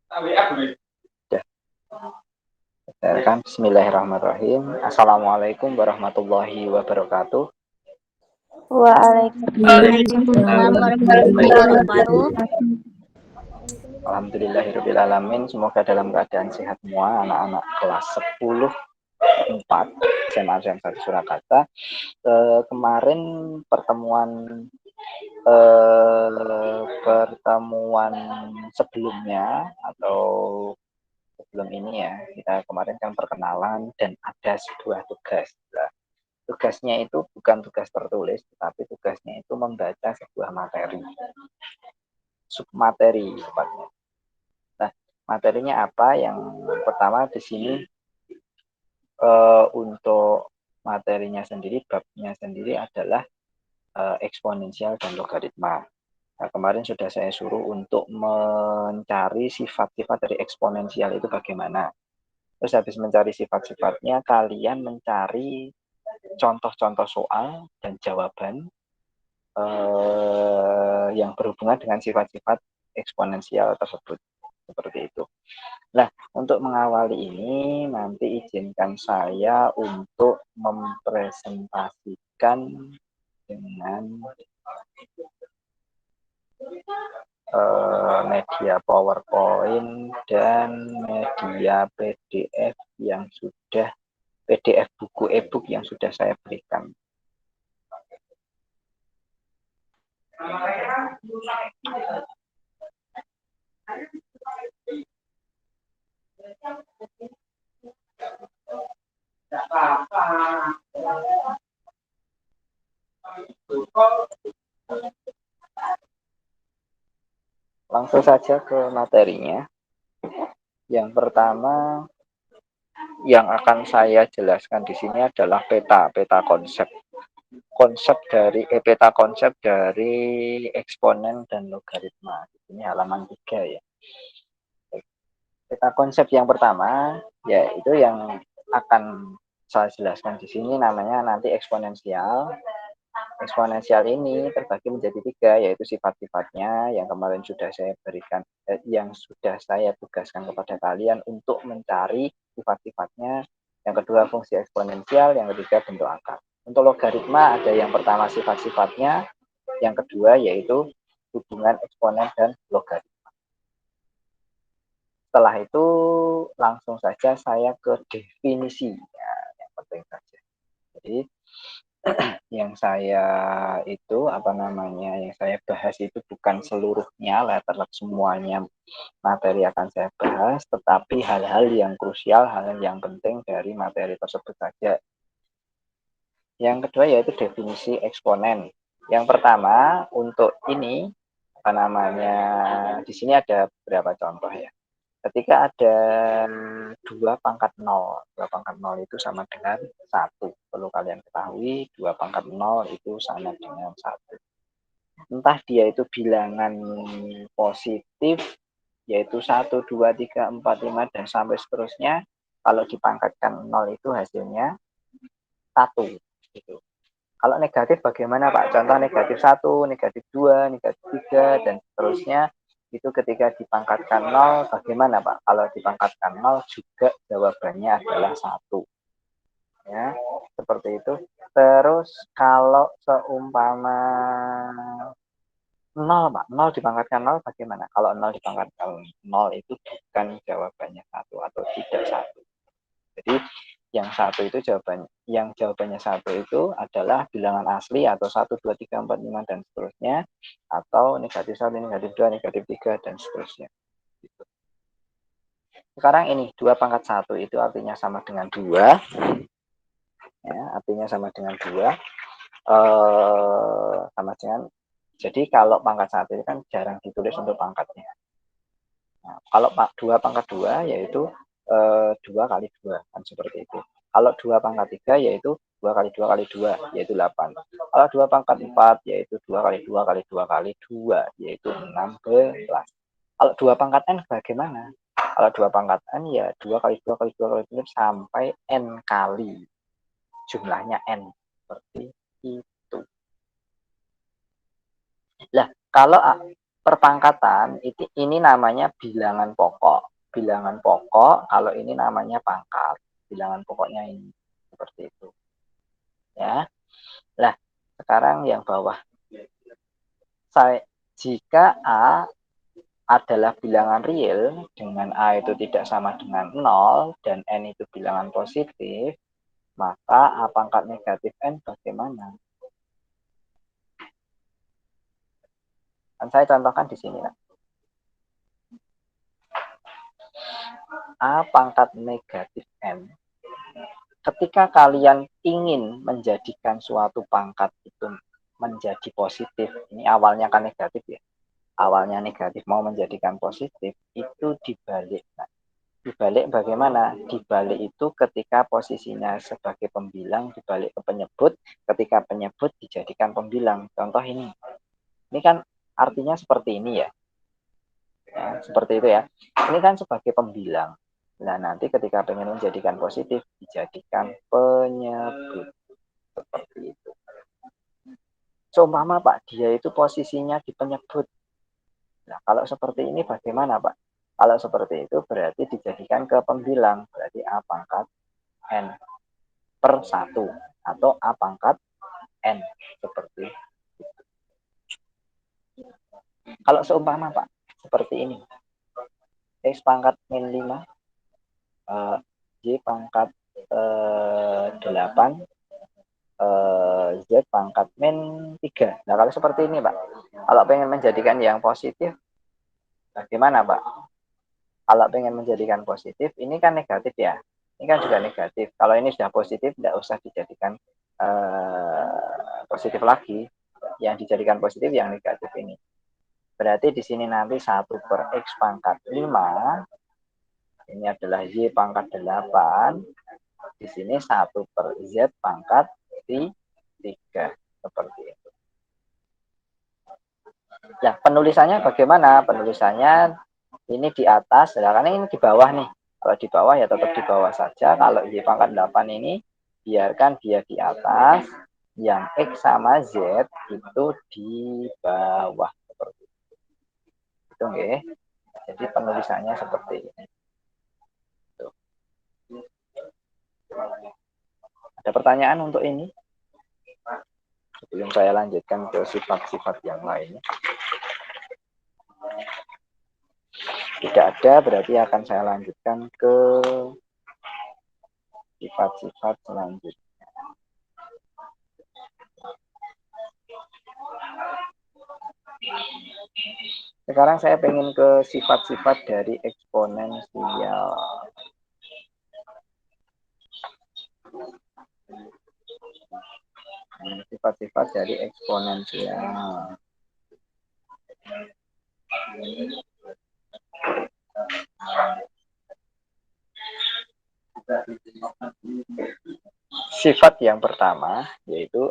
Ya, bismillahirrahmanirrahim. Assalamualaikum warahmatullahi wabarakatuh. Waalaikumsalam warahmatullahi wabarakatuh. Alhamdulillahirrahmanirrahim. Semoga dalam keadaan sehat semua anak-anak kelas 10 4 SMA 1 Surakarta. Kemarin pertemuan sebelumnya atau sebelum ini ya, kita kemarin kan perkenalan dan ada sebuah tugas. Tugasnya itu bukan tugas tertulis, tetapi tugasnya itu membaca sebuah materi, submateri tepatnya. Nah, materinya apa? Yang pertama di sini untuk materinya sendiri, babnya sendiri adalah eksponensial dan logaritma. Nah, kemarin sudah saya suruh untuk mencari sifat-sifat dari eksponensial itu bagaimana. Terus habis mencari sifat-sifatnya, kalian mencari contoh-contoh soal dan jawaban yang berhubungan dengan sifat-sifat eksponensial tersebut. Seperti itu. Nah, untuk mengawali ini, nanti izinkan saya untuk mempresentasikan dengan media PowerPoint dan media PDF PDF buku e-book yang sudah saya berikan. Langsung saja ke materinya. Yang pertama yang akan saya jelaskan di sini adalah peta konsep. Peta konsep dari eksponen dan logaritma. Ini halaman 3 ya. Peta konsep yang pertama yaitu yang akan saya jelaskan di sini namanya nanti eksponensial. Eksponensial ini terbagi menjadi 3, yaitu sifat-sifatnya yang kemarin sudah saya berikan, yang sudah saya tugaskan kepada kalian untuk mencari sifat-sifatnya. Yang kedua fungsi eksponensial, yang ketiga bentuk angka. Untuk logaritma ada yang pertama sifat-sifatnya, yang kedua yaitu hubungan eksponen dan logaritma. Setelah itu langsung saja saya ke definisi yang penting saja. Jadi yang saya bahas itu bukan seluruhnya letterlet semuanya materi akan saya bahas, tetapi hal-hal yang krusial, hal yang penting dari materi tersebut saja. Yang kedua yaitu definisi eksponen. Yang pertama untuk ini di sini ada beberapa contoh ya. Ketika ada 2 pangkat 0 itu sama dengan 1. Perlu kalian ketahui 2 pangkat 0 itu sama dengan 1. Entah dia itu bilangan positif, yaitu 1, 2, 3, 4, 5, dan sampai seterusnya. Kalau dipangkatkan 0 itu hasilnya 1. Gitu. Kalau negatif bagaimana Pak? Contoh negatif 1, negatif 2, negatif 3, dan seterusnya. Itu ketika dipangkatkan 0, bagaimana Pak? Kalau dipangkatkan 0 juga jawabannya adalah 1. Ya, seperti itu. Terus kalau seumpama 0 Pak, 0 dipangkatkan 0 bagaimana? Kalau 0 dipangkatkan 0 itu bukan jawabannya 1 atau tidak 1. Jadi jawabannya 1 itu adalah bilangan asli atau 1, 2, 3, 4, 5 dan seterusnya, atau negatif 1, negatif 2, negatif 3 dan seterusnya. Gitu. Sekarang ini 2 pangkat 1 itu artinya sama dengan 2. Ya, artinya sama dengan 2. Sama dengan, jadi kalau pangkat 1 itu kan jarang ditulis untuk pangkatnya. Nah, kalau 2 pangkat 2 yaitu 2 kali 2 kan seperti itu. Kalau 2 pangkat 3 yaitu 2 kali 2 kali 2 yaitu 8. Kalau 2 pangkat 4 yaitu 2 kali 2 kali 2 kali 2 yaitu 16. Kalau 2 pangkat n bagaimana? Kalau 2 pangkat n ya 2 kali 2 kali 2 kali 2 sampai n kali. Jumlahnya n. Seperti itu. Nah, kalau perpangkatan ini namanya bilangan pokok. Bilangan pokok, kalau ini namanya pangkat. Bilangan pokoknya ini seperti itu. Ya. Nah, sekarang yang bawah. Jika A adalah bilangan real, dengan A itu tidak sama dengan 0, dan N itu bilangan positif, maka A pangkat negatif N bagaimana? Dan saya contohkan di sini. A pangkat negatif N. Ketika kalian ingin menjadikan suatu pangkat itu menjadi positif, ini awalnya kan negatif ya, awalnya negatif mau menjadikan positif, itu dibalik. Nah, dibalik bagaimana? Dibalik itu ketika posisinya sebagai pembilang dibalik ke penyebut, ketika penyebut dijadikan pembilang. Contoh ini kan artinya seperti ini ya, seperti itu ya. Ini kan sebagai pembilang. Nah, nanti ketika pengen menjadikan positif, dijadikan penyebut. Seperti itu. Seumpama Pak, dia itu posisinya di penyebut. Nah, kalau seperti ini bagaimana Pak? Kalau seperti itu berarti dijadikan ke pembilang. Berarti A pangkat N per 1. Atau A pangkat N. Seperti itu. Kalau seumpama Pak, seperti ini. X pangkat min 5. Y pangkat 8. Z pangkat min 3. Nah, kalau seperti ini Pak, kalau pengen menjadikan yang positif, bagaimana Pak? Kalau pengen menjadikan positif, ini kan negatif ya. Ini kan juga negatif. Kalau ini sudah positif, tidak usah dijadikan positif lagi. Yang dijadikan positif yang negatif ini. Berarti di sini nanti 1 per X pangkat 5. Ini adalah Y pangkat 8. Di sini 1 per Z pangkat 3. Seperti itu. Ya, penulisannya bagaimana? Penulisannya ini di atas, karena ini di bawah nih. Kalau di bawah ya tetap di bawah saja. Kalau Y pangkat 8 ini, biarkan dia di atas. Yang X sama Z itu di bawah. Seperti itu. Itu okay. Jadi penulisannya seperti ini. Tuh. Ada pertanyaan untuk ini? Sebelum saya lanjutkan ke sifat-sifat yang lainnya. Tidak ada, berarti akan saya lanjutkan ke sifat-sifat selanjutnya. Sekarang saya pengen ke sifat-sifat dari eksponensial. Sifat-sifat dari eksponensial. Sifat yang pertama yaitu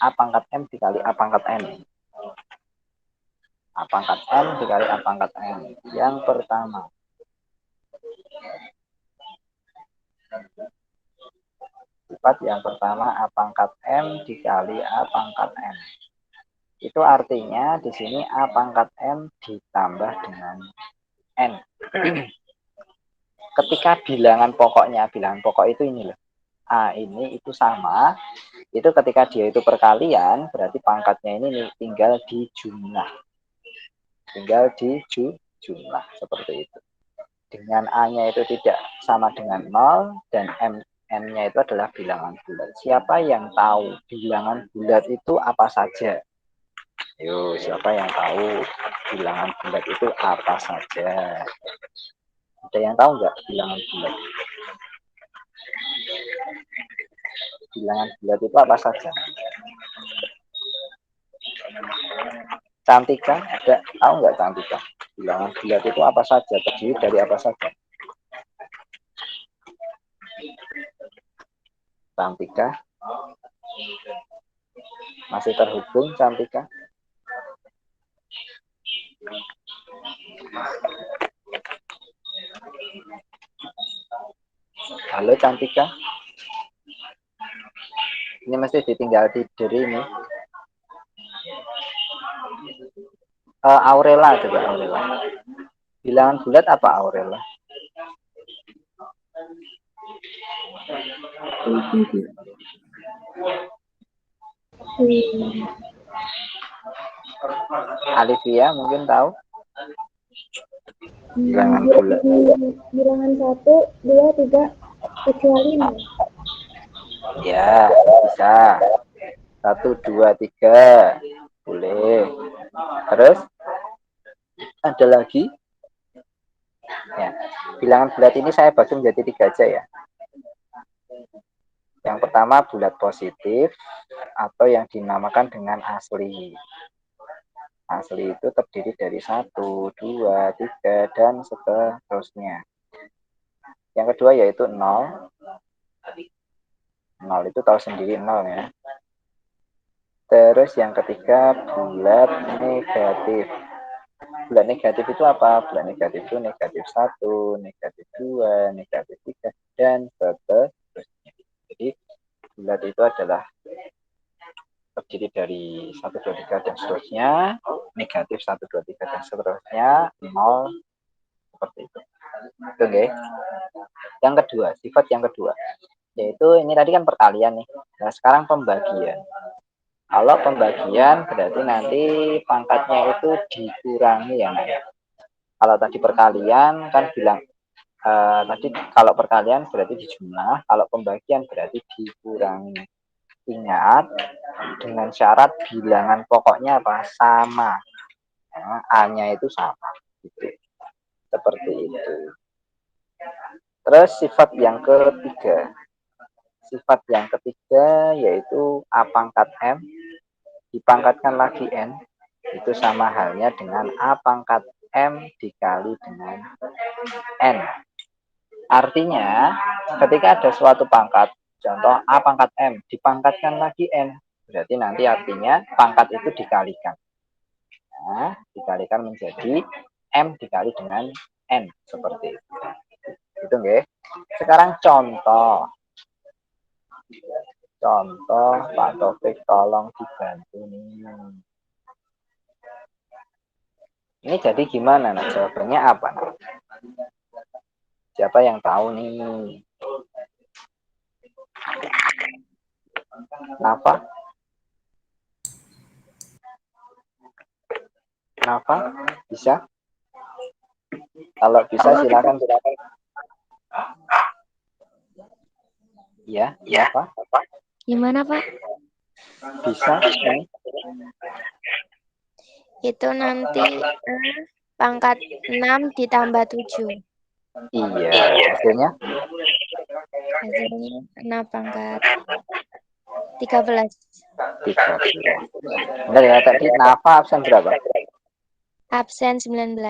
A pangkat M dikali A pangkat N. A pangkat M dikali A pangkat N. Yang pertama. Sifat yang pertama A pangkat M dikali A pangkat N. Itu artinya di sini A pangkat M ditambah dengan N. Ketika bilangan pokoknya, bilangan pokok itu ini loh. A ini itu sama, itu ketika dia itu perkalian, berarti pangkatnya ini tinggal dijumlah. Tinggal dijumlah, seperti itu. Dengan A-nya itu tidak sama dengan 0, dan M-nya itu adalah bilangan bulat. Siapa yang tahu bilangan bulat itu apa saja? Yuk, siapa yang tahu bilangan bulat itu apa saja? Ada yang tahu nggak bilangan bulat? Bilangan bulat itu apa saja? Cantika, ada tahu nggak Cantika? Bilangan bulat itu apa saja? Terdiri dari apa saja? Cantika, masih terhubung Cantika? Halo Cantika? Ini mesti ditinggal tidur ini. Aurela coba Aurela. Bilangan bulat apa Aurela? 7. Alivia mungkin tahu bilangan bulat. Bilangan 1, 2, 3 kecuali 0. Ya, bisa. 1, 2, 3. Boleh. Terus ada lagi? Ya. Bilangan bulat ini saya bagi menjadi 3 aja ya. Yang pertama bulat positif atau yang dinamakan dengan asli. Asli itu terdiri dari 1, 2, 3, dan seterusnya. Yang kedua yaitu 0. 0 itu tahu sendiri 0 ya. Terus yang ketiga bulat negatif. Bulat negatif itu apa? Bulat negatif itu negatif 1, negatif 2, negatif 3, dan seterusnya. Jadi bulat itu adalah terdiri dari 1, 2, 3, dan seterusnya. Negatif 1, 2, 3, dan seterusnya. 0, seperti itu. Oke. Yang kedua, sifat yang kedua. Yaitu ini tadi kan perkalian nih. Nah sekarang pembagian. Kalau pembagian berarti nanti pangkatnya itu dikurangi ya Nak. Kalau tadi perkalian kan bilang tadi kalau perkalian berarti dijumlah, kalau pembagian berarti dikurangi. Ingat dengan syarat bilangan pokoknya apa? Sama. Nah, A-nya itu sama. Gitu. Seperti itu. Terus sifat yang ketiga. Sifat yang ketiga yaitu A pangkat M dipangkatkan lagi N, itu sama halnya dengan A pangkat M dikali dengan N. Artinya, ketika ada suatu pangkat, contoh A pangkat M dipangkatkan lagi N, berarti nanti artinya pangkat itu dikalikan. Nah, dikalikan menjadi M dikali dengan N, seperti itu. Itu nggih. Sekarang contoh. Contoh, Pak Taufik tolong dibantu nih. Ini jadi gimana nak? Jawabannya apa nak? Siapa yang tahu nih? Nafa? Nafa? Bisa? Kalau bisa silakan. Ya, Nafa? Gimana Pak? Bisa? Itu nanti pangkat 6 ditambah 7. Iya, hasilnya? Hasilnya 6 pangkat 13. 13. Benar ya, tadi Nafa absen berapa? Absen 19.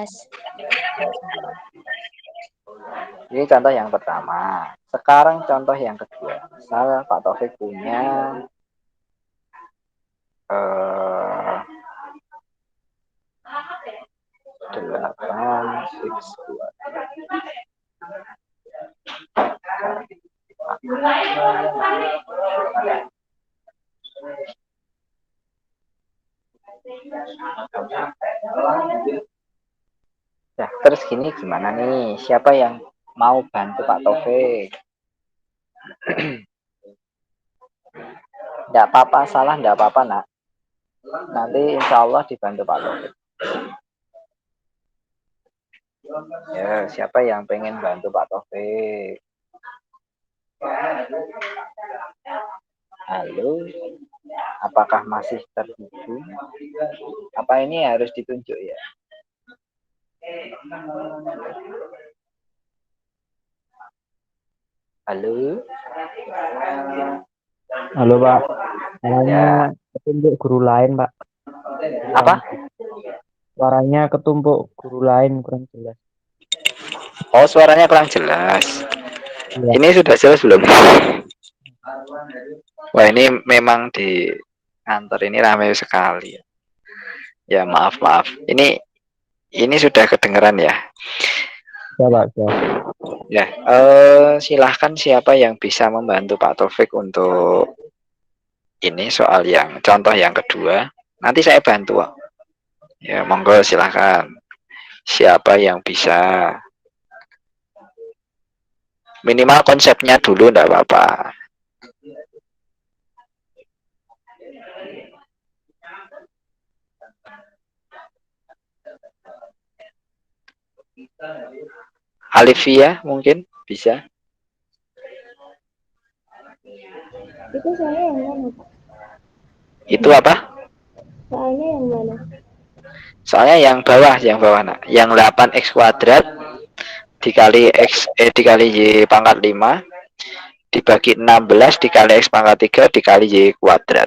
Ini contoh yang pertama. Sekarang contoh yang kedua. Misal Pak Taufik punya 8, 6, 2. Nah, terus gini gimana nih? Siapa yang mau bantu Pak Taufik? Tidak apa-apa, salah tidak apa-apa nak. Nanti insya Allah dibantu Pak Taufik. Ya, siapa yang pengen bantu Pak Taufik? Halo, apakah masih terhubung? Apa ini harus ditunjuk ya? Halo? Halo Pak, suaranya Ya. ketumpuk guru lain Pak. Apa? Suaranya ketumpuk guru lain kurang jelas. Oh, suaranya kurang jelas. Ya. Ini sudah jelas belum? Wah, ini memang di kantor ini ramai sekali. Ya, maaf. Ini sudah kedengeran ya? Ya Pak, ya. Ya, silahkan siapa yang bisa membantu Pak Taufik untuk ini soal yang contoh yang kedua. Nanti saya bantu. Ya, monggo silahkan. Siapa yang bisa? Minimal konsepnya dulu enggak apa-apa. Alivia mungkin bisa. Itu soalnya yang mana, Pak? Itu apa? Soalnya yang mana? Soalnya yang bawah nak. Yang 8x kuadrat dikali dikali y pangkat 5 dibagi 16 dikali x pangkat 3 dikali y kuadrat.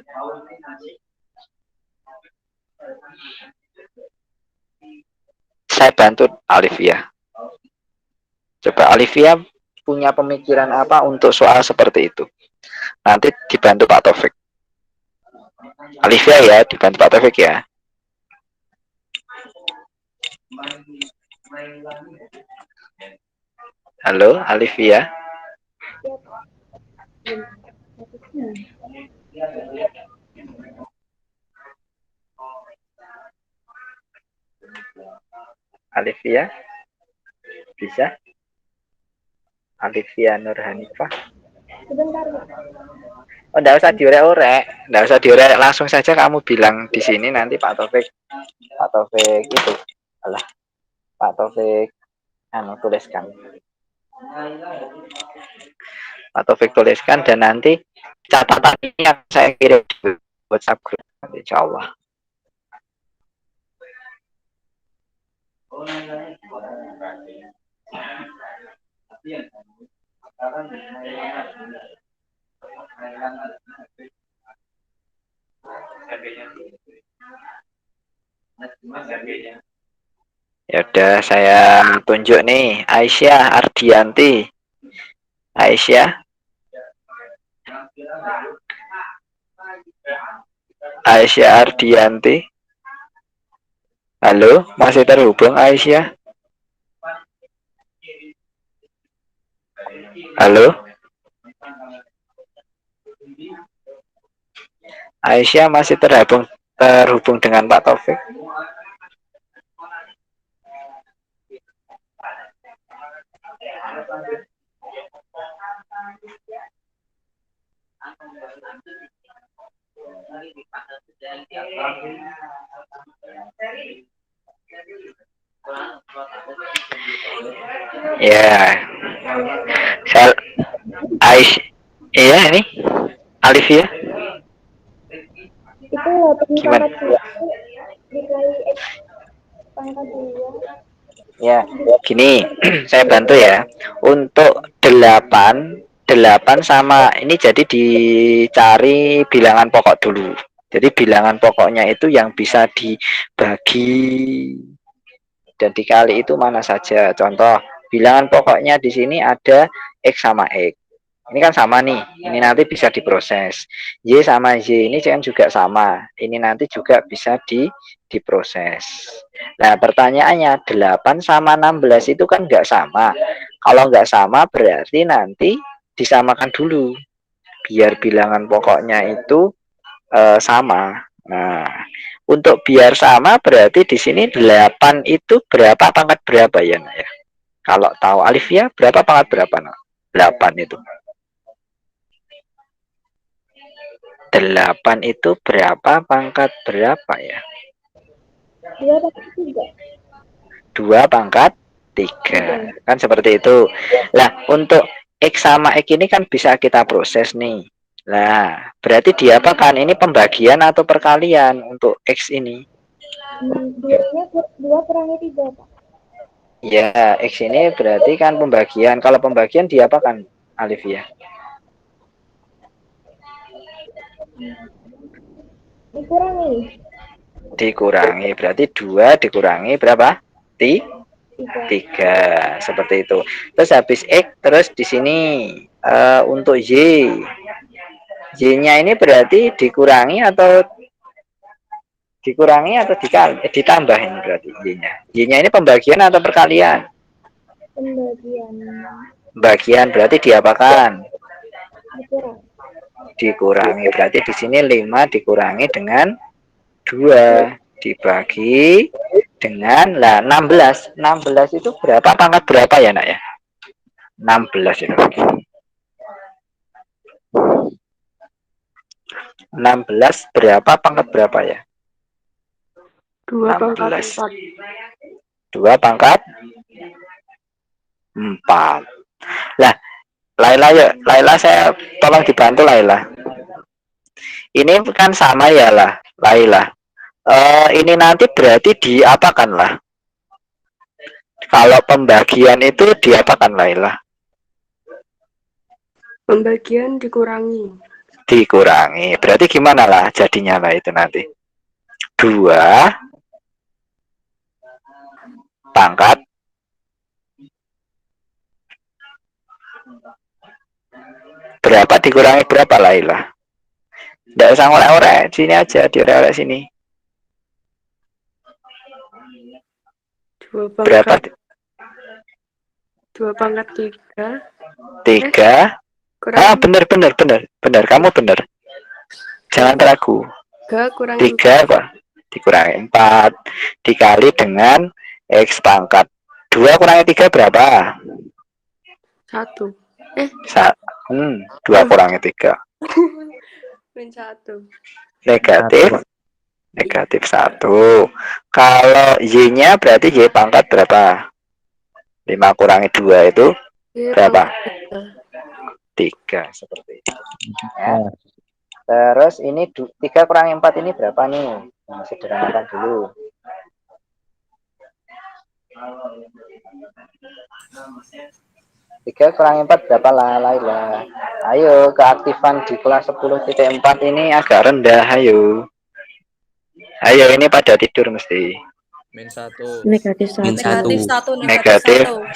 Saya bantu Alivia. Coba Alivia punya pemikiran apa untuk soal seperti itu? Nanti dibantu Pak Taufik. Alivia ya, dibantu Pak Taufik ya. Halo, Alivia. Ya, Pak. Bentar. Alivia, bisa? Alivia Nur Hanifah. Sebentar, Pak. Oh, enggak usah diorek-orek, enggak usah diorek, langsung saja kamu bilang di sini nanti Pak Taufik itu, alah, Pak Taufik, tuliskan. Pak Taufik tuliskan dan nanti catatan ini yang saya kirim di WhatsApp group, insya Allah. Ya udah saya tunjuk nih Aisyah Ardianti. Aisyah. Aisyah Ardianti. Halo, masih terhubung Aisyah? Halo? Aisyah masih terhubung dengan Pak Taufik? Ya, saya Aisyah, iya ini Alivia. Itu 8 Gimana? pangkat 1 dikali X pangkat 2. Ya, gini, saya bantu ya. Untuk 8 sama ini jadi dicari bilangan pokok dulu. Jadi bilangan pokoknya itu yang bisa dibagi dan dikali itu mana saja. Contoh, bilangan pokoknya di sini ada X sama X. Ini kan sama nih, ini nanti bisa diproses. Y sama Y ini kan juga sama. Ini nanti juga bisa diproses. Nah, pertanyaannya 8 sama 16 itu kan nggak sama. Kalau nggak sama berarti nanti disamakan dulu. Biar bilangan pokoknya itu sama. Nah, untuk biar sama berarti di sini 8 itu berapa pangkat berapa ya, Nak, ya? Kalau tahu Alivia berapa pangkat berapa, Nak? 8 itu. 8 itu berapa pangkat berapa ya? 2 pangkat 3. 2 pangkat 3. Kan seperti itu. Lah, untuk X sama X ini kan bisa kita proses nih. Nah, berarti diapakan? Ini pembagian atau perkalian untuk X ini? 2 kurangi 3, Pak. Ya, X ini berarti kan pembagian. Kalau pembagian diapakan, Alivia? Dikurangi. Berarti 2 dikurangi berapa? 3. Seperti itu. Terus habis X, terus di sini untuk Y. Y-nya ini berarti dikurangi atau ditambah ini berarti Y-nya. Y-nya ini pembagian atau perkalian? Pembagian. Bagian berarti diapakan? Dikurangi. Dikurangi. Berarti di sini 5 dikurangi dengan 2. dibagi dengan 16. 16 itu berapa pangkat berapa ya nak ya? 16 itu. 16 berapa pangkat berapa ya? 2 pangkat 16. 4. 2 pangkat 4. Lah, Laila yuk, Laila saya tolong dibantu Laila. Ini kan sama ya lah, Laila. Ini nanti berarti diapakan lah? Kalau pembagian itu diapakan Laila? Pembagian dikurangi. Dikurangi. Berarti gimana lah jadinya lah itu nanti? 2 pangkat berapa dikurangi berapa Laila? Tidak usah ngorek-ngorek, sini aja, diorek-orek sini. 2 Berapa? pangkat 2 pangkat 3. 3. Ah, Kurangi benar, kamu benar. Jangan ragu. 3 kurangi 3 apa? Dikurangi 4 dikali dengan X pangkat 2 kurangi 3 berapa? 1. 2 kurangi 3 Min 1. negatif 1. Kalau Y-nya berarti Y pangkat berapa? 5 kurangi 2 itu berapa? 3 seperti itu ya. Terus ini 3 kurangi 4 ini berapa nih? Nah, sederhanakan dulu. 3 kurangi 4 berapa lah Laila? Ayo, keaktifan di kelas 10.4 ini agak rendah, ayo. Ayo, ini pada tidur mesti. Negatif 1. Negatif 1.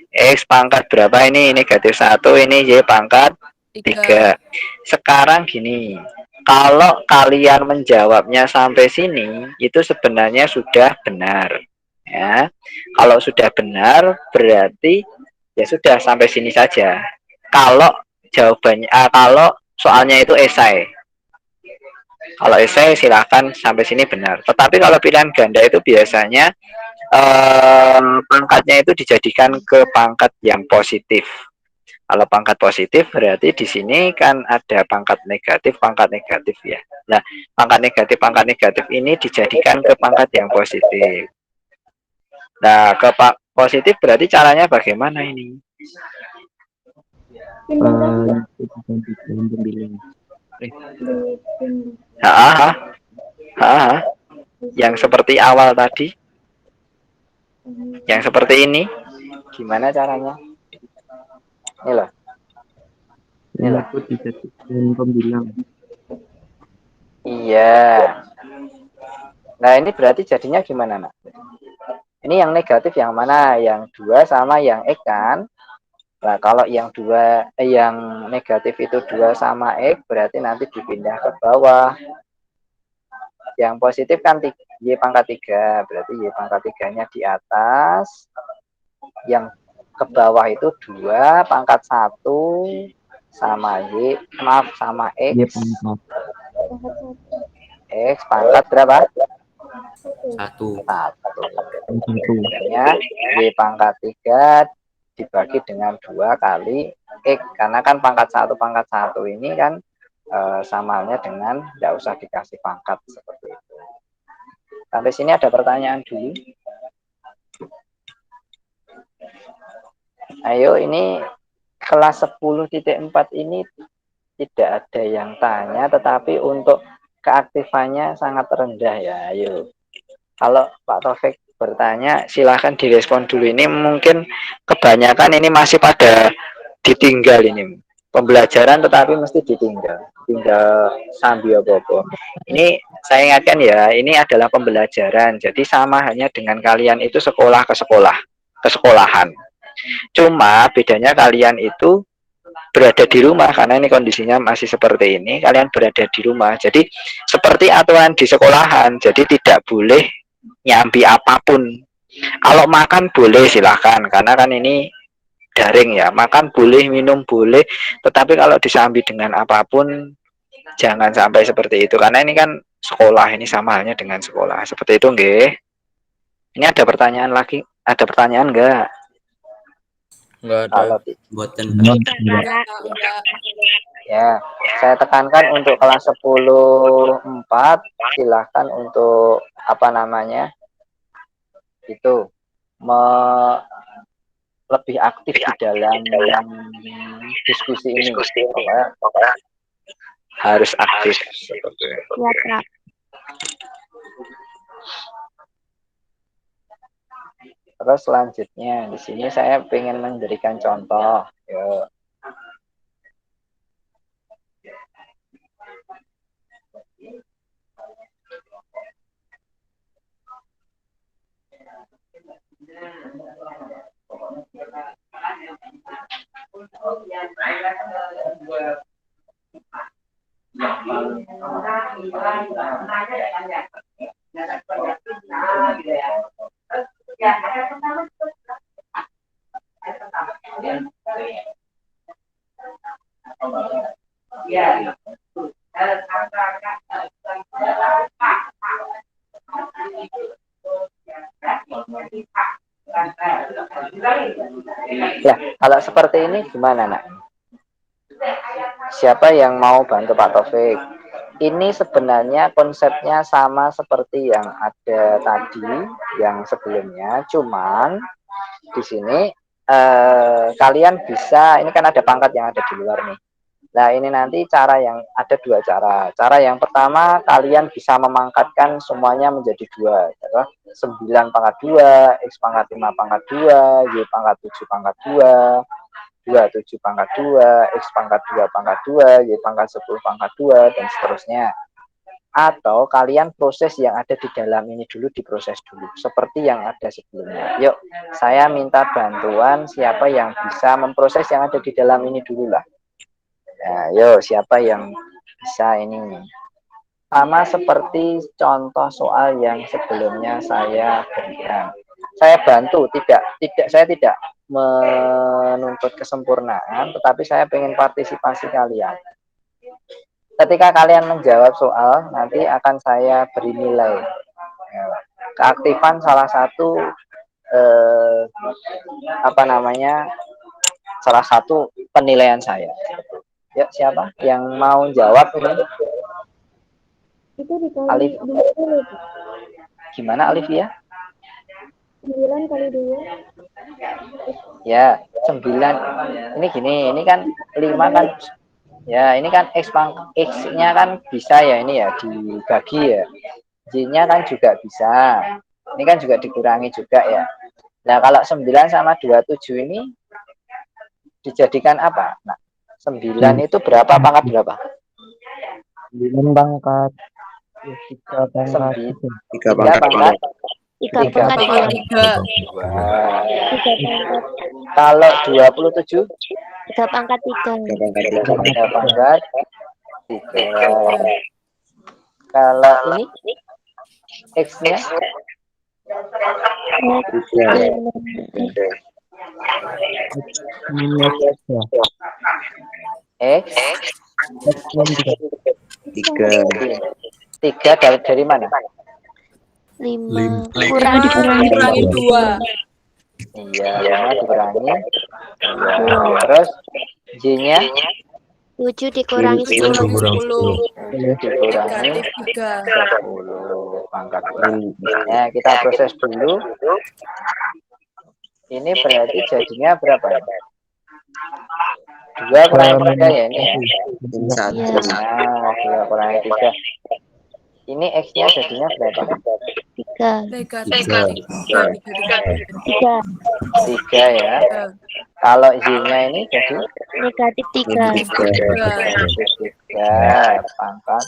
X pangkat berapa ini? Negatif 1, ini Y pangkat 3. Sekarang gini, kalau kalian menjawabnya sampai sini, itu sebenarnya sudah benar. Ya, kalau sudah benar berarti ya sudah sampai sini saja. Kalau jawabannya, kalau soalnya itu esai. Kalau esai silahkan sampai sini benar. Tetapi kalau pilihan ganda itu biasanya pangkatnya itu dijadikan ke pangkat yang positif. Kalau pangkat positif berarti di sini kan ada pangkat negatif ya. Nah, pangkat negatif ini dijadikan ke pangkat yang positif. Nah, ke positif berarti caranya bagaimana ini? Yang seperti awal tadi, yang seperti ini, gimana caranya? Ini loh. Iya. Nah, ini berarti jadinya gimana, Nak? Ini yang negatif yang mana? Yang 2 sama yang X kan? Nah, kalau yang yang negatif itu 2 sama X, berarti nanti dipindah ke bawah. Yang positif kan Y pangkat 3, berarti Y pangkat 3-nya di atas. Yang ke bawah itu 2 pangkat 1 sama sama X. X pangkat berapa? 1. Artinya Y pangkat 3 dibagi dengan 2 kali X, karena kan pangkat 1 ini kan samanya dengan tidak usah dikasih pangkat seperti itu. Sampai sini ada pertanyaan dulu. Ayo, ini kelas 10.4 ini tidak ada yang tanya, tetapi untuk keaktifannya sangat rendah ya. Ayo, kalau Pak Taufik bertanya silahkan direspon dulu. Ini mungkin kebanyakan ini masih pada ditinggal ini pembelajaran, tetapi mesti tinggal sambil bobo. Ini saya ingatkan ya, ini adalah pembelajaran, jadi sama hanya dengan kalian itu sekolah ke sekolahan. Cuma bedanya kalian itu berada di rumah, karena ini kondisinya masih seperti ini, kalian berada di rumah. Jadi seperti aturan di sekolahan, jadi tidak boleh nyambi apapun. Kalau makan boleh silahkan, karena kan ini daring ya, makan boleh, minum boleh, tetapi kalau disambi dengan apapun Jangan sampai seperti itu, karena ini kan sekolah, ini sama halnya dengan sekolah. Seperti itu, nggih. Ini ada pertanyaan lagi? Ada pertanyaan enggak? Enggak ada. Kalau Buatan. ya, saya tekankan untuk kelas 10-4, silahkan untuk apa namanya itu lebih aktif di dalam diskusi ini. Pokoknya harus aktif seperti itu. Ya, Kak. Terus selanjutnya di sini saya ingin memberikan contoh. Yuk. Nah, kalau seperti ini gimana, Nak? Siapa yang mau bantu Pak Taufik? Ini sebenarnya konsepnya sama seperti yang ada tadi, yang sebelumnya, cuman di sini kalian bisa, ini kan ada pangkat yang ada di luar nih. Nah, ini nanti cara yang ada dua cara. Cara yang pertama, kalian bisa memangkatkan semuanya menjadi dua. 9 pangkat 2, X pangkat 5 pangkat 2, Y pangkat 7 pangkat 2, 27 pangkat 2, X pangkat 2 pangkat 2, Y pangkat 10 pangkat 2, dan seterusnya. Atau kalian proses yang ada di dalam ini dulu, diproses dulu. Seperti yang ada sebelumnya. Yuk, saya minta bantuan siapa yang bisa memproses yang ada di dalam ini dulu lah. Nah, yuk, siapa yang bisa ini? Sama seperti contoh soal yang sebelumnya saya berikan. Saya bantu, saya tidak menuntut kesempurnaan, tetapi saya ingin partisipasi kalian. Ketika kalian menjawab soal, nanti akan saya beri nilai. Keaktifan salah satu salah satu penilaian saya. Ya, siapa yang mau jawab ini? Itu dikali Alif. 2 dulu, Pak. Gimana, Alif ya? 9 kali 2. Ya, 9. Ini gini, ini kan 5 kan. Ya, ini kan X-nya kan bisa ya, ini ya dibagi ya. Y-nya kan juga bisa. Ini kan juga dikurangi juga ya. Nah, kalau 9 sama 27 ini dijadikan apa? Nah, 9 itu berapa, pangkat berapa? 9 pangkat 3 pangkat 3 pangkat 3 pangkat 2. Kalau 27 3 pangkat 3. 3 pangkat 3. Kalau ini X-nya X 3 dari mana? 5 Dikurangi 2. Iya, 5 dikurangi 2. Terus Y-nya 7 dikurangi 10. dikurangi 10 pangkat 2. Ya, kita proses dulu. Ini berarti jadinya berapa ya? 2 kurangi 3 ya ini ya. Nah, 2 kurangi 3. Ini X-nya jadinya berapa? 3 ya. Kalau Y-nya ini jadi negatif 3. negatif 3 pangkat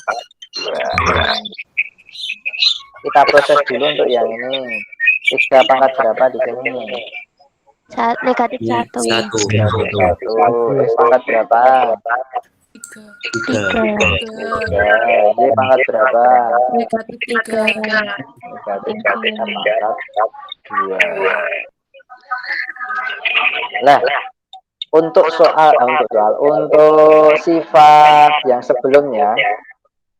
2. Kita proses dulu untuk yang ini. 3 pangkat berapa di sini? Negatif 1. X pangkat berapa? 3. Y pangkat berapa? Negatif 3. Negatif 3 pangkat 2. Nah, Untuk untuk sifat yang sebelumnya,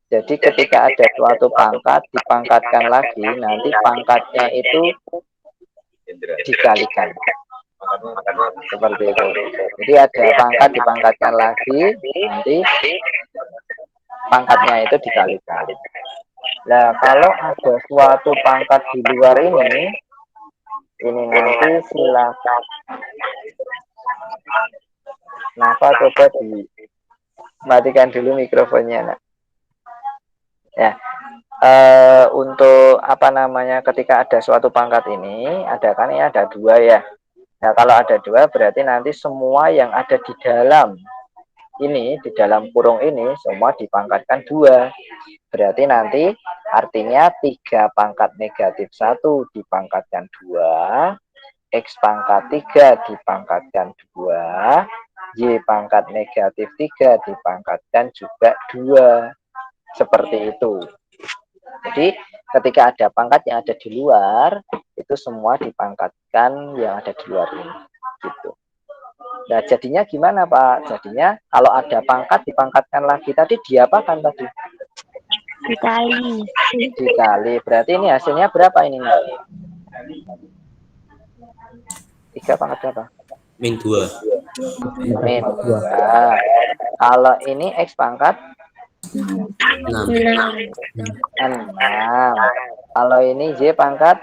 jadi ketika ada suatu pangkat dipangkatkan lagi, nanti pangkatnya itu dikalikan. Seperti itu. Jadi ada pangkat dipangkatkan lagi, nanti pangkatnya itu dikalikan. Nah, kalau ada suatu pangkat di luar ini nanti silakan. Kenapa coba dimatikan dulu mikrofonnya, nak. Ya, untuk apa namanya, ketika ada suatu pangkat ini, ada kan ya, ada dua ya. Nah, kalau ada dua berarti nanti semua yang ada di dalam ini, di dalam kurung ini semua dipangkatkan dua. Berarti nanti artinya 3 pangkat negatif 1 dipangkatkan 2, X pangkat 3 dipangkatkan 2, Y pangkat negatif 3 dipangkatkan juga 2. Seperti itu. Jadi ketika ada pangkat yang ada di luar, itu semua dipangkatkan yang ada di luar ini. Gitu. Nah, jadinya gimana, Pak? Jadinya kalau ada pangkat dipangkatkan lagi. Tadi diapakan tadi? Dikali. Dikali. Berarti ini hasilnya berapa ini? 3 pangkat berapa? Min 2. Min 2. Kalau ini X pangkat 6. 6. Kalau ini Y pangkat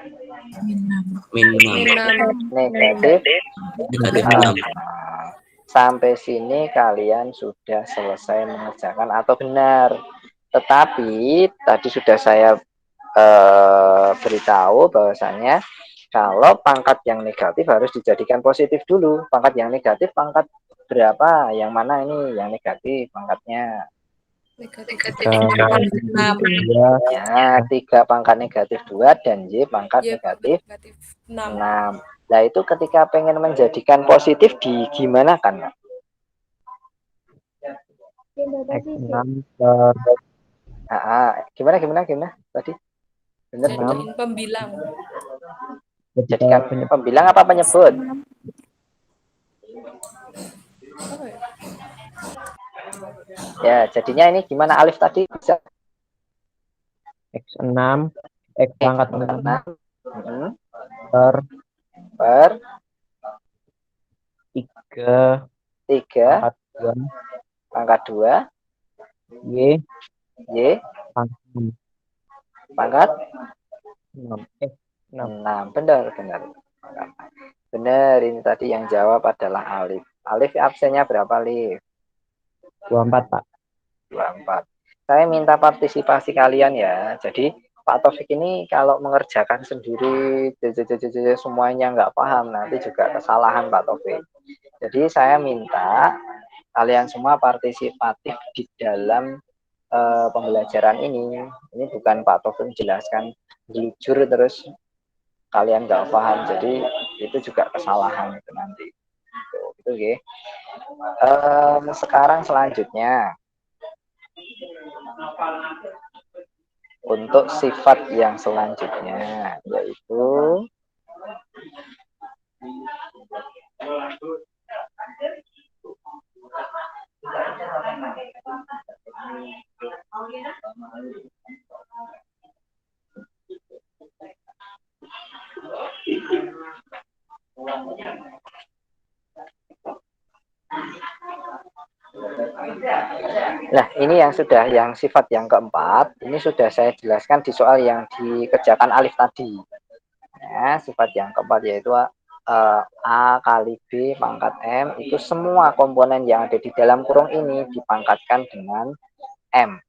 Min 6. negatif Negatif 6. 6. Sampai sini kalian sudah selesai mengerjakan atau benar. Tetapi tadi sudah saya beritahu bahwasanya kalau pangkat yang negatif harus dijadikan positif dulu. Pangkat yang negatif pangkat berapa? Yang mana ini yang negatif pangkatnya? Negatif 6. Ya, 3 pangkat negatif 2 dan Y pangkat negatif 6. Nah, itu ketika pengen menjadikan positif gimana kan? X6 per Gimana tadi? Benar, Jadiin pembilang. Jadikan pembilang apa penyebut? Ya, jadinya ini gimana Alif tadi? Bisa X6 X pangkat 6 per 3 pangkat 2 Y Y pangkat 6 6. Benar. Benar, ini tadi yang jawab adalah Alif. Alif absennya berapa, Alif? 24, Pak. 24. Saya minta partisipasi kalian ya. Jadi Pak Taufik ini kalau mengerjakan sendiri semuanya nggak paham, nanti juga kesalahan Pak Taufik. Jadi saya minta kalian semua partisipatif di dalam pembelajaran ini. Ini bukan Pak Taufik menjelaskan jujur terus kalian nggak paham, jadi itu juga kesalahan itu nanti. Itu oke. Sekarang selanjutnya untuk sifat yang selanjutnya yaitu nah, ini yang sifat yang keempat, ini sudah saya jelaskan di soal yang dikerjakan Alif tadi. Ya, sifat yang keempat yaitu A kali B pangkat M, itu semua komponen yang ada di dalam kurung ini dipangkatkan dengan M.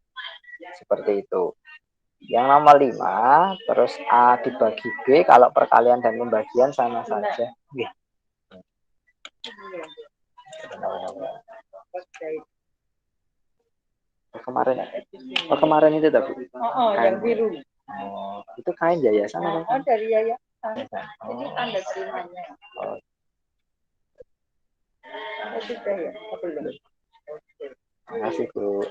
Seperti itu. Yang nomor 5, terus A dibagi B, kalau perkalian dan pembagian sama saja. Kemarin itu tadi. Yang biru. Oh, itu kain yayasan apa? Dari yayasan. Ini tanda terimanya. Oh. Sudah ya? Belum. Terima kasih, Bu.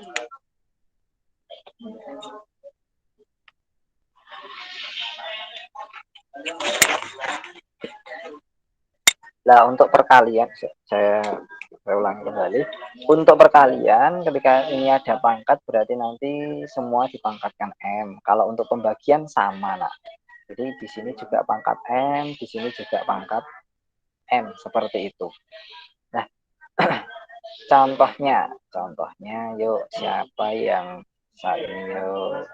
Nah, untuk perkalian saya Saya ulangi kembali. Untuk perkalian, ketika ini ada pangkat, berarti nanti semua dipangkatkan M. Kalau untuk pembagian sama, nak. Jadi di sini juga pangkat M, di sini juga pangkat M, seperti itu. Nah, contohnya, yuk siapa yang saat ini yuk.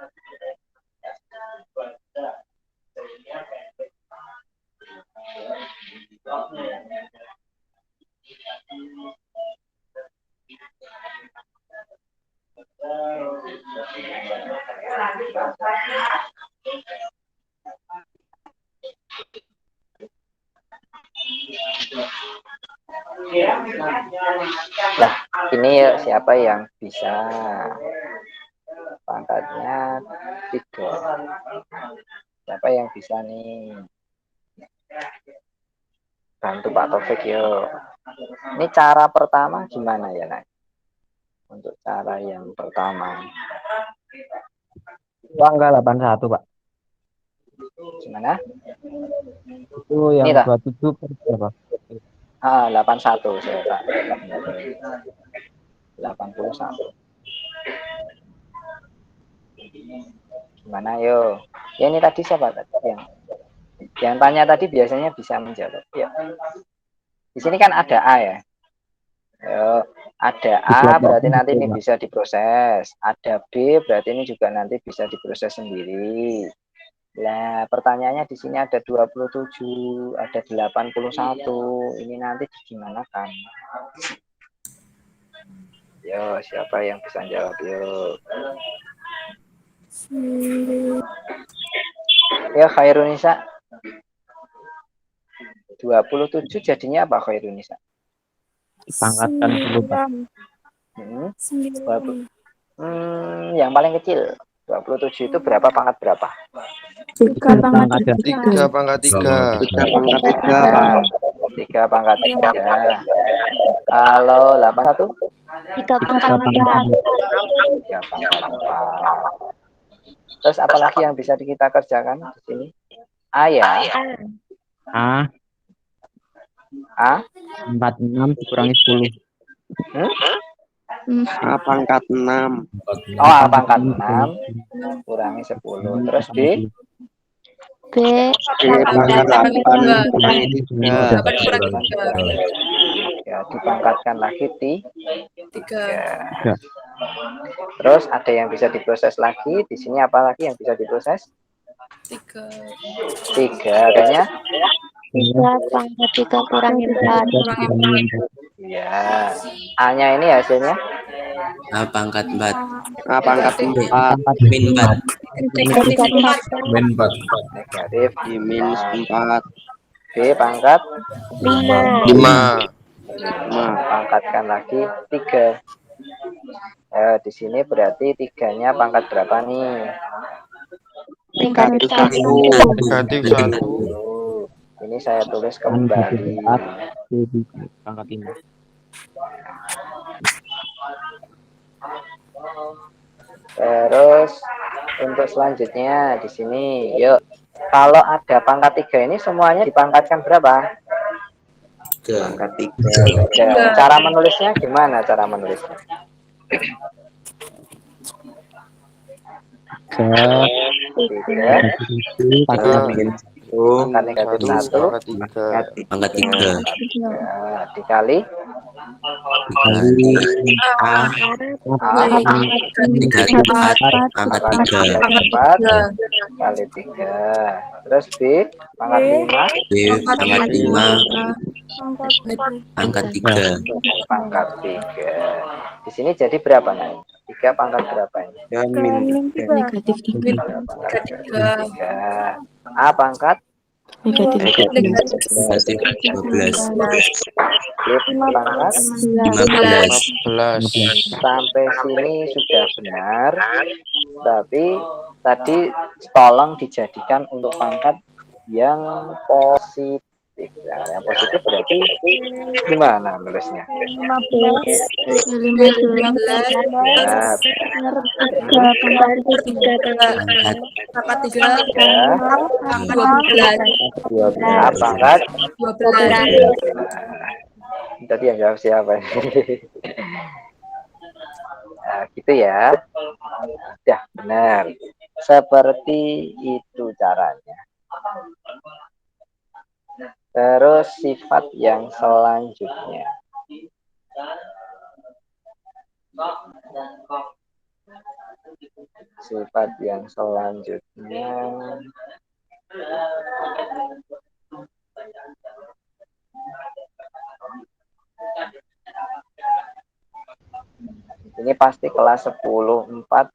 Nah, ini yuk siapa yang bisa pangkatnya 3. Siapa yang bisa nih? Bantu Pak Taufik yuk. Ini cara pertama gimana ya, Nak? Untuk cara yang pertama. Angka 81, Pak. Gimana? Itu yang Ini 27 per berapa? 81 saya Pak. 81. Gimana yo? Ya ini tadi siapa tadi yang tanya tadi biasanya bisa menjawab. Ya. Di sini kan ada A ya. Yo, ada A berarti nanti ini bisa diproses. Ada B berarti ini juga nanti bisa diproses sendiri. Nah, pertanyaannya di sini ada 27, ada 81. Ini nanti gimana kan? Yo, siapa yang bisa jawab yo? Ya, Khairunisa. 27 jadinya apa Khairunisa? Pangkatkan 10, Pak. Yang paling kecil. 27 itu berapa pangkat berapa? 3 pangkat 3 pangkat 3. 3 pangkat 3. 3 pangkat 3. Kalau 81? 3 pangkat 4. 3 pangkat 4. Terus apalagi yang bisa kita kerjakan di sini? A ya? A. A? 46 dikurangi 10. A pangkat 6. Oh, A pangkat 6 kurangi 10. Terus B? B. B pangkat 8 kurangi 3. Ya, dipangkatkan lagi 3. Terus ada yang bisa diproses lagi. Di sini apa lagi yang bisa diproses? 3. Adanya? 3 pangkat 3 kurangi 4. Iya. A-nya ini hasilnya? A pangkat 4. A pangkat 4. Min 4. Negatif B minus 4. B pangkat 5. 5. Pangkatkan lagi 3. Di sini berarti 3-nya pangkat berapa nih? Negatif 1. Negatif 1. Ini saya tulis kembali. Pangkat 5. Terus untuk selanjutnya di sini, yuk. Kalau ada pangkat 3 ini semuanya dipangkatkan berapa? 3. Pangkat 3. Cara menulisnya gimana cara menulisnya? 3. 3. Pangkat negatif 1. Pangkat 3. Dikali A negatif 4 pangkat 3. 4 kali 3. Terus B pangkat 5. B pangkat 5 pangkat 3. Pangkat 3. Di sini jadi berapa nih? 3 pangkat berapa ini? Negatif 3. Pangkat 3. A pangkat Negatif 12. B pangkat 15. sampai sini sudah benar, tapi tadi tolong dijadikan untuk pangkat yang positif. Nah, yang positif berarti gimana nulisnya? 12 pangkat 12. Tadi yang jawab siapa? Nah, gitu ya. Udah benar. Seperti itu caranya. Terus sifat yang selanjutnya. Sifat yang selanjutnya. Ini pasti kelas 10-4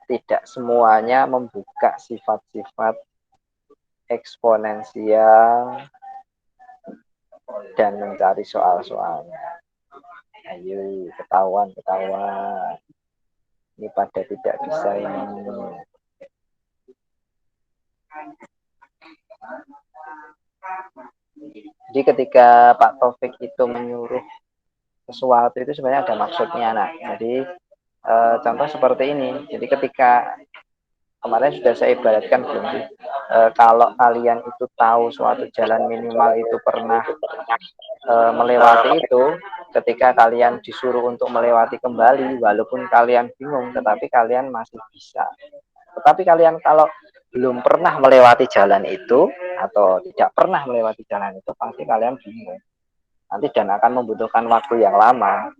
tidak semuanya membuka sifat-sifat eksponensial dan mencari soal-soalnya. Ayo, ketahuan. Ini pada tidak bisa ini. Jadi ketika Pak Taufik itu menyuruh sesuatu itu sebenarnya ada maksudnya, nak. Jadi contoh seperti ini. Jadi ketika kemarin sudah saya ibaratkan belum sih? Kalau kalian itu tahu suatu jalan minimal itu pernah melewati itu, ketika kalian disuruh untuk melewati kembali, walaupun kalian bingung, tetapi kalian masih bisa. Tetapi kalian kalau belum pernah melewati jalan itu, atau tidak pernah melewati jalan itu, pasti kalian bingung. Nanti dan akan membutuhkan waktu yang lama.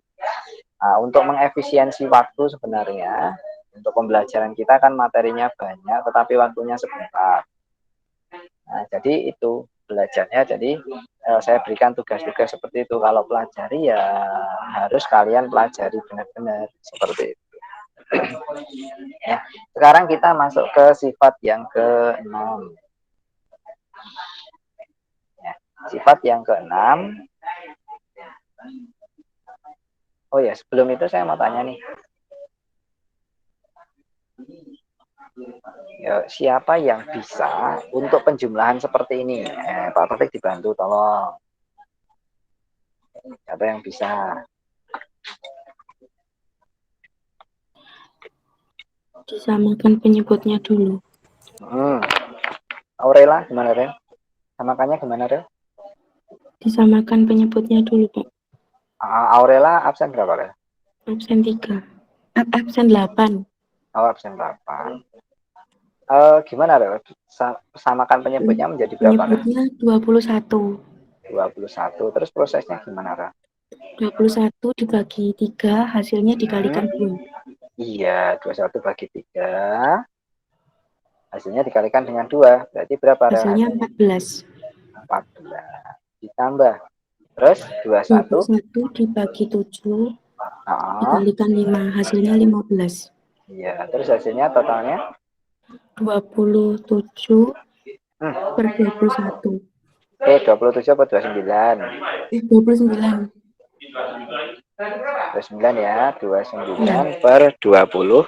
Nah, untuk mengefisiensi waktu sebenarnya, untuk pembelajaran kita kan materinya banyak, tetapi waktunya sebentar. Nah, jadi itu belajarnya. Jadi saya berikan tugas-tugas seperti itu. Kalau pelajari ya harus kalian pelajari benar-benar seperti itu. Ya, sekarang kita masuk ke sifat yang ke-6. Ya, sifat yang ke-6. Oh ya, sebelum itu saya mau tanya nih. Ya, siapa yang bisa untuk penjumlahan seperti ini? Pak Taufik dibantu, tolong. Siapa yang bisa? Disamakan penyebutnya dulu. Aurela, gimana, Rel? Samakannya gimana, Rel? Disamakan penyebutnya dulu, Pak. Aurela absen berapa, Rel? Absen 3. Absen 8. Oh, absen 8. Gimana, Rel? Samakan penyebutnya menjadi berapa, Rel? Penyebutnya 21. 21. Terus prosesnya gimana, Rel? 21 dibagi 3, hasilnya dikalikan 2. Iya, 21 bagi 3. Hasilnya dikalikan dengan 2. Berarti berapa, Rel? Hasilnya 14. 14. Ditambah. Terus 21 dibagi 7, dikalikan 5, hasilnya 15. Iya, terus hasilnya totalnya? 27 per 21. 27 apa 29? 29. 29 ya, 29 per 21.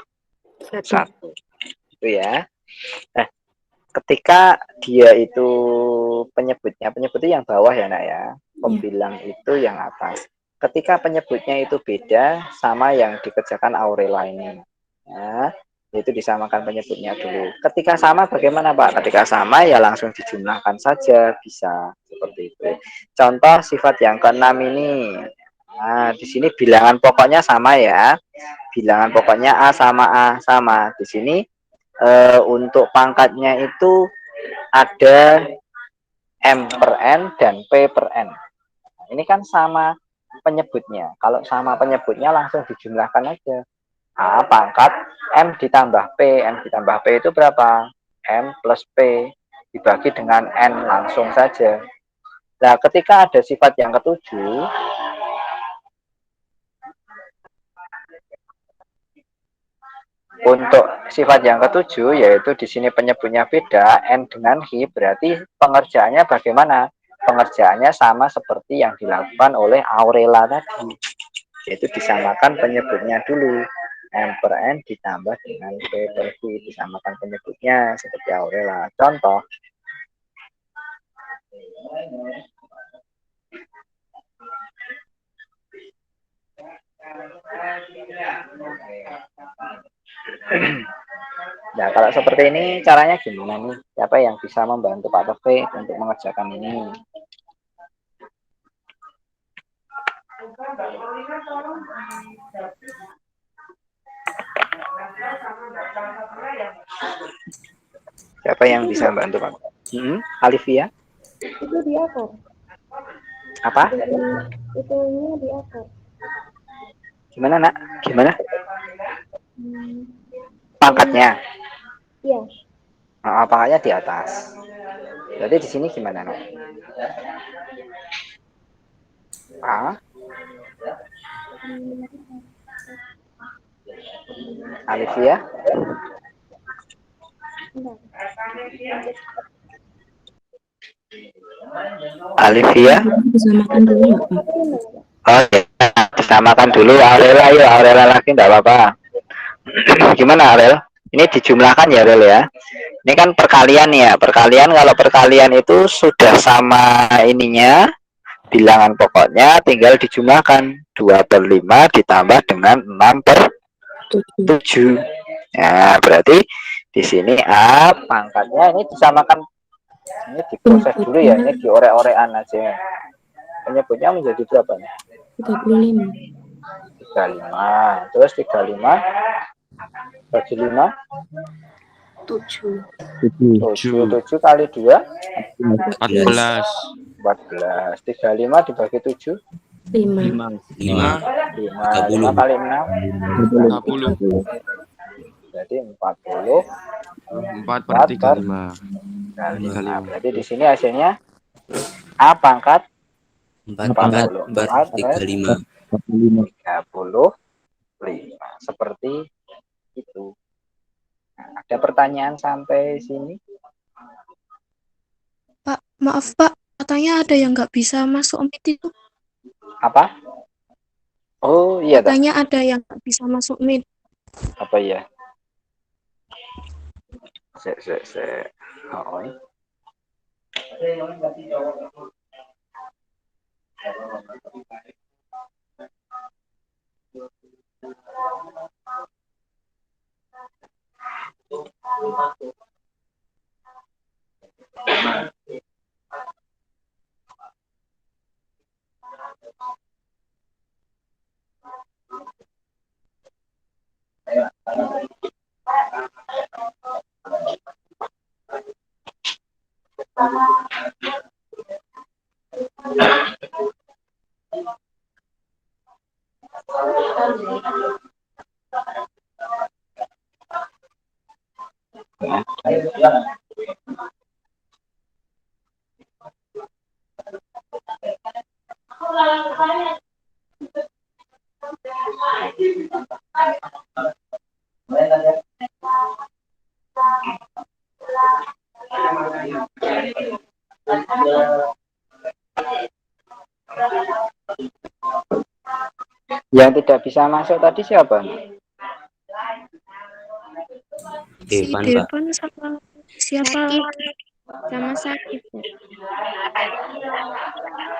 Itu ya. Nah, ketika dia itu penyebutnya yang bawah ya, nak ya. Pembilang itu yang atas. Ketika penyebutnya itu beda sama yang dikerjakan Aurela ini. Ya, itu disamakan penyebutnya dulu. Ketika sama bagaimana, Pak? Ketika sama ya langsung dijumlahkan saja, bisa seperti itu. Contoh sifat yang ke-6 ini. Nah, di sini bilangan pokoknya sama ya. Bilangan pokoknya A sama A sama. Di sini untuk pangkatnya itu ada M per N dan P per N. Nah, ini kan sama penyebutnya. Kalau sama penyebutnya langsung dijumlahkan aja. A pangkat M ditambah P. M ditambah P itu berapa? M plus P dibagi dengan N langsung saja. Nah, ketika ada sifat yang ketujuh, untuk sifat yang ketujuh, yaitu di sini penyebutnya beda, N dengan H, berarti pengerjaannya bagaimana? Pengerjaannya sama seperti yang dilakukan oleh Aurela tadi, yaitu disamakan penyebutnya dulu. M per N ditambah dengan P per Q, disamakan penyebutnya seperti Aurela. Contoh. Nah, kalau seperti ini caranya gimana nih? Siapa yang bisa membantu Pak Taufik untuk mengerjakan ini? Siapa yang bisa bantu Pak? Alivia? Itu di akar. Apa? Itunya di akar. Gimana nak? Gimana? Hmm, Pangkatnya? iya. Pangkatnya di atas. Jadi di sini gimana nak? Alivia? Alivia? Bisa makan dulu ya, Pak? Oh ya, disamakan dulu Aurela, yuk Aurela lagi enggak apa-apa. Gimana Aurel? Ini dijumlahkan ya Aurel ya. Ini kan perkalian ya. Perkalian, kalau perkalian itu sudah sama ininya, bilangan pokoknya tinggal dijumlahkan. 2/5 ditambah dengan 6/7. Nah, berarti di sini A pangkatnya ini disamakan. Ini diproses dulu ya, ini diorek-orekan aja. Penyebutnya menjadi berapa nih? 35. 35. Terus 35 bagi 5 7. 7 kali 2 14. 14. 35 dibagi 7 5. 5. 5 kali 6 30. jadi 40 4/35. kali 5. Berarti di sini hasilnya A pangkat 4/35. 35 seperti itu. Nah, ada pertanyaan sampai sini? Pak, maaf Pak, katanya ada yang nggak bisa masuk meet itu. Apa? Oh iya dah. Katanya ada yang nggak bisa masuk meet. Apa ya? Oh. Yang tidak bisa masuk tadi siapa? Si Devan, Pak. Devan sama siapa? Sama Sakif.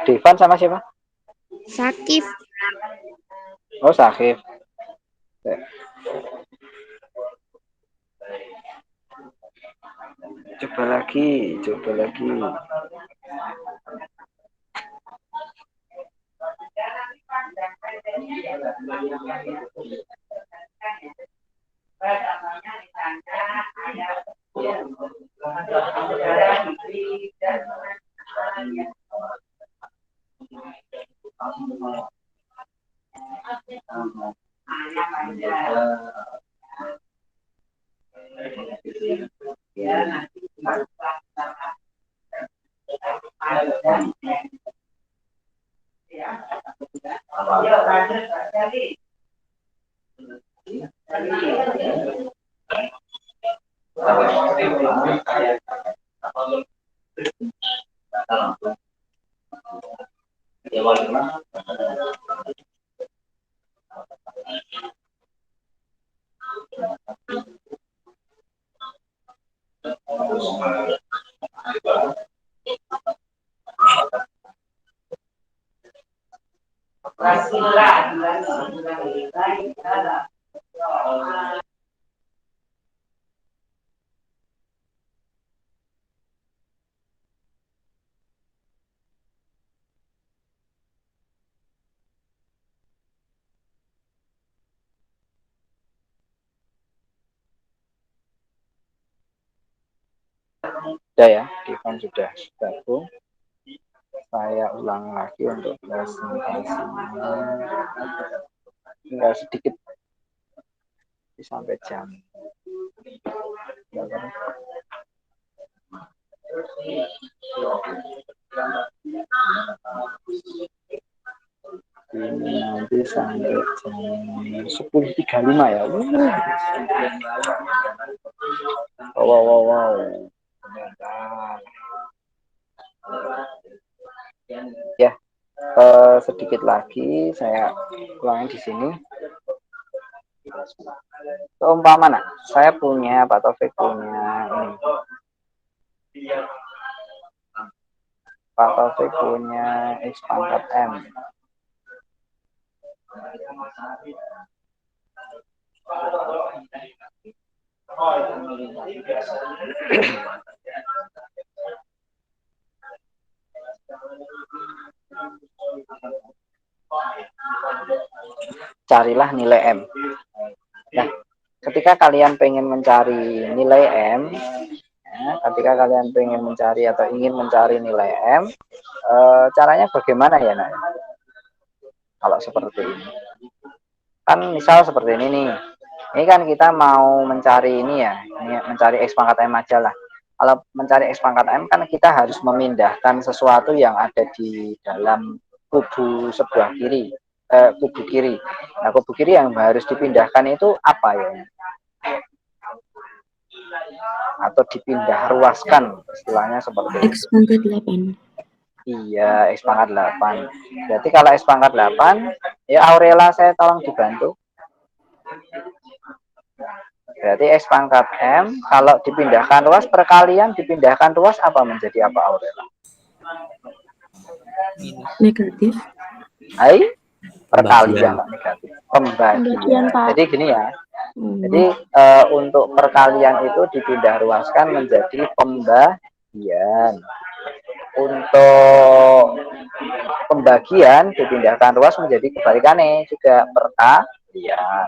Devan sama siapa? Sakif. Oh, Sakif. Coba lagi. Sudah ya, Divan sudah gabung. Saya ulang lagi untuk presentasinya. Tinggal sedikit sampai jam. Ini nanti sampai jam 10.35 ya. Wow. Ya, sedikit lagi saya ulangi di sini. Seumpama saya punya, Pak Taufik punya ini. Pak Taufik punya X pangkat M. Carilah nilai M. Nah, ketika kalian pengen mencari nilai M, ketika kalian pengen mencari atau ingin mencari nilai M, caranya bagaimana ya, Nak? Kalau seperti ini, kan misal seperti ini nih. Ini kan kita mau mencari ini ya, ini mencari X pangkat M aja lah. Kalau mencari X pangkat M kan kita harus memindahkan sesuatu yang ada di dalam kubu sebelah kiri, kubu kiri. Nah, kubu kiri yang harus dipindahkan itu apa ya? Atau dipindah ruaskan, istilahnya seperti X pangkat 8. Iya, X pangkat 8. Berarti kalau X pangkat 8, ya Aurela saya tolong dibantu. Berarti X pangkat M, kalau dipindahkan ruas, perkalian dipindahkan ruas apa menjadi apa, Aurela? Negatif. Hai, perkalian negatif. Pembagian. Pak. Jadi gini ya. Jadi untuk perkalian itu dipindah ruaskan menjadi pembagian. Untuk pembagian dipindahkan ruas menjadi kebalikannya juga perkalian.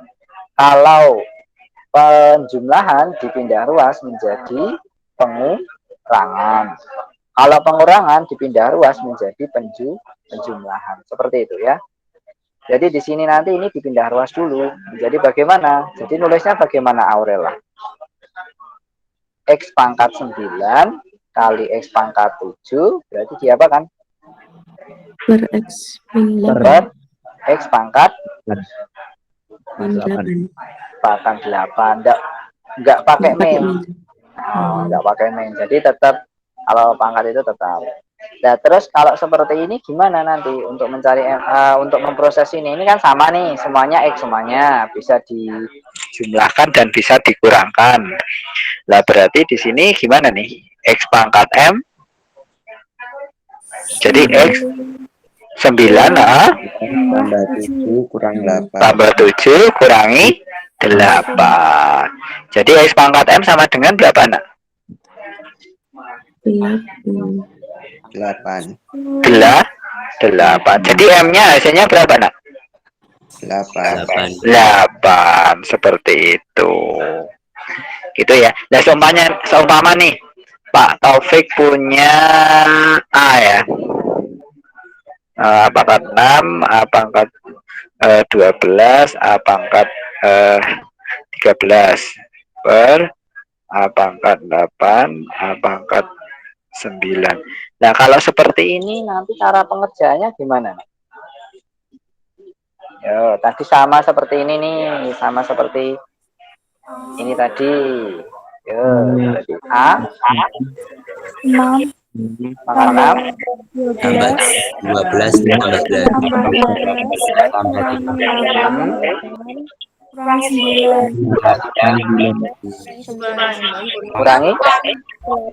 Kalau penjumlahan dipindah ruas menjadi pengurangan. Kalau pengurangan dipindah ruas menjadi penjumlahan. Seperti itu ya. Jadi di sini nanti ini dipindah ruas dulu. Jadi bagaimana? Jadi nulisnya bagaimana, Aurela? X pangkat 9 kali X pangkat 7 berarti diapakan? Per X min 8. Per X pangkat Min 8. pangkat 8. Enggak pakai min. Enggak pakai min. Jadi tetap kalau pangkat itu tetap. Nah, terus kalau seperti ini gimana nanti untuk mencari untuk memproses ini? Ini kan sama nih, semuanya X semuanya bisa dijumlahkan dan bisa dikurangkan. Nah, berarti di sini gimana nih? X pangkat M. Jadi X 9 tambah 7 kurang 8. tambah 7 kurangi 8. Jadi X pangkat M sama dengan berapa, Nak? 8. 8. Jadi M-nya hasilnya berapa, Nak? 8. 8. Seperti itu. Gitu ya. Nah, seumpama nih Pak Taufik punya A ya. A pangkat 6, A pangkat 12, A pangkat 13 per A pangkat 8, A pangkat 9. Nah, kalau seperti ini nanti cara pengerjaannya gimana? Yo, tadi sama seperti ini nih, sama seperti ini tadi. Yo, tadi A 6 pangkat 6 tambah 12 tambah 8 tambah 3 kurang 9 kurangi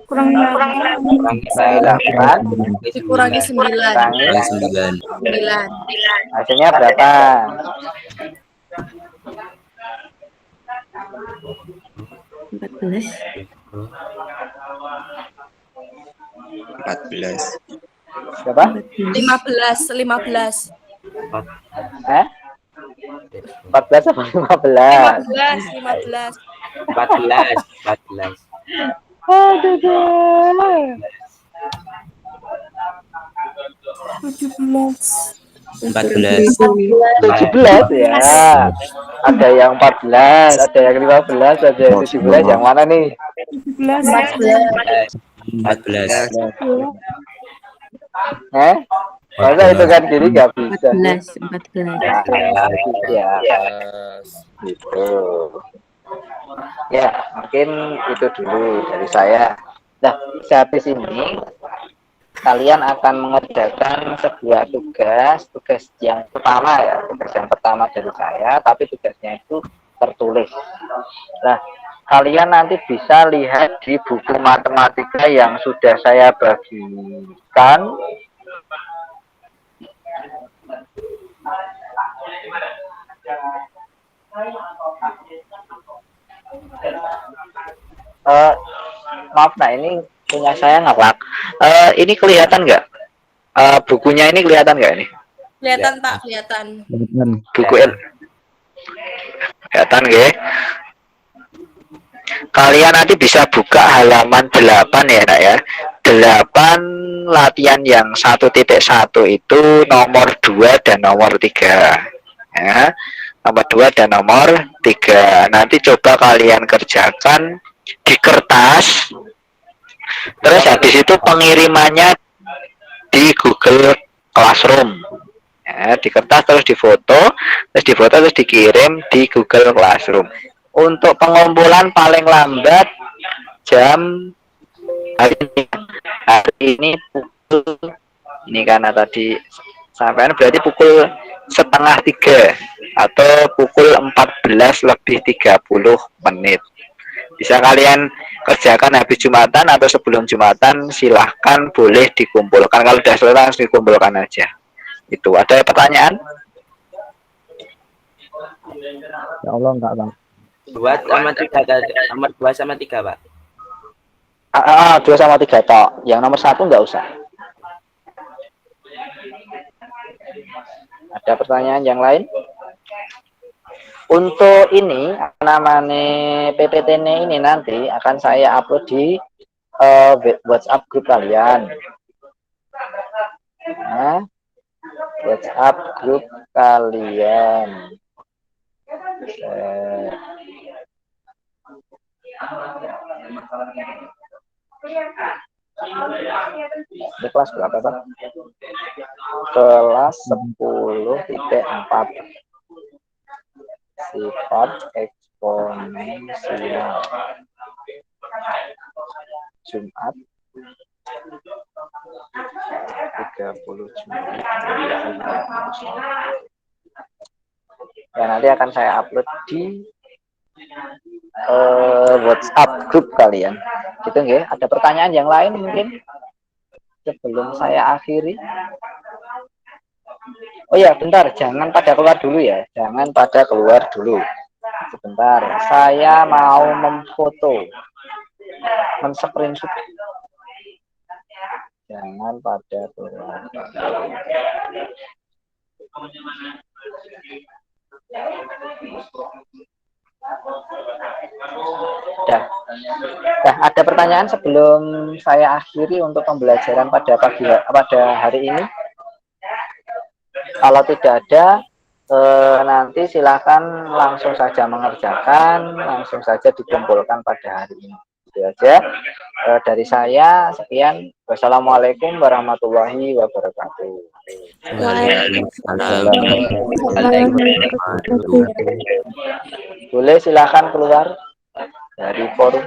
kurang 8 Dikurangi 9. kurangi 9 hasilnya berapa? 14. 14. Berapa? 15. 14 apa 15? 15. 14 Aduh, deh. 14. 17 ya. Ada yang 14, ada yang 15, ada yang 17. Yang mana nih? 14. Masa itu kan kiri nggak bisa. 14. Ya, gitu. Ya, mungkin itu dulu dari saya. Nah, sehabis ini kalian akan mengerjakan sebuah tugas yang pertama ya, tugas yang pertama dari saya, tapi tugasnya itu tertulis. Nah, kalian nanti bisa lihat di buku matematika yang sudah saya bagikan. Maaf, nah ini punya saya ngelak. Ini kelihatan nggak? Bukunya ini kelihatan nggak ini? Kelihatan Pak, kelihatan. Buku kelihatan nggak? Kalian nanti bisa buka halaman 8 ya nak ya. 8 latihan yang 1.1 itu nomor 2 dan nomor 3 ya. Nomor 2 dan nomor 3. Nanti coba kalian kerjakan di kertas. Terus habis itu pengirimannya di Google Classroom ya, di kertas terus difoto terus dikirim di Google Classroom. Untuk pengumpulan paling lambat jam hari ini pukul ini karena tadi sampai berarti pukul 2:30 atau pukul 14:30. Bisa kalian kerjakan habis Jumatan atau sebelum Jumatan, silahkan boleh dikumpulkan. Kalau sudah selesai langsung dikumpulkan aja. Itu ada pertanyaan? Ya Allah enggak Bang. 2 sama 3 nomor 2 sama 3 Pak. 2 sama 3 tok. Yang nomor 1 enggak usah. Ada pertanyaan yang lain? Untuk ini namanya PPT-nya ini nanti akan saya upload di WhatsApp grup kalian. Nah, WhatsApp grup kalian. Ini kelas berapa Pak? Kelas 10.4. Sifat eksponensial. Jumat 30 Juni. Ya, nanti akan saya upload di WhatsApp grup kalian. Gitu nggih? Ada pertanyaan yang lain mungkin sebelum saya akhiri? Oh ya, bentar, jangan pada keluar dulu ya. Jangan pada keluar dulu. Sebentar, saya mau memfoto. Men-screenshot. Jangan pada keluar. Nah, ada pertanyaan sebelum saya akhiri untuk pembelajaran pada hari ini? Kalau tidak ada, nanti silakan langsung saja mengerjakan, langsung saja dikumpulkan pada hari ini. Itu aja dari saya. Sekian. Wassalamualaikum warahmatullahi wabarakatuh. Waalaikumsalam. Boleh silakan keluar dari forum.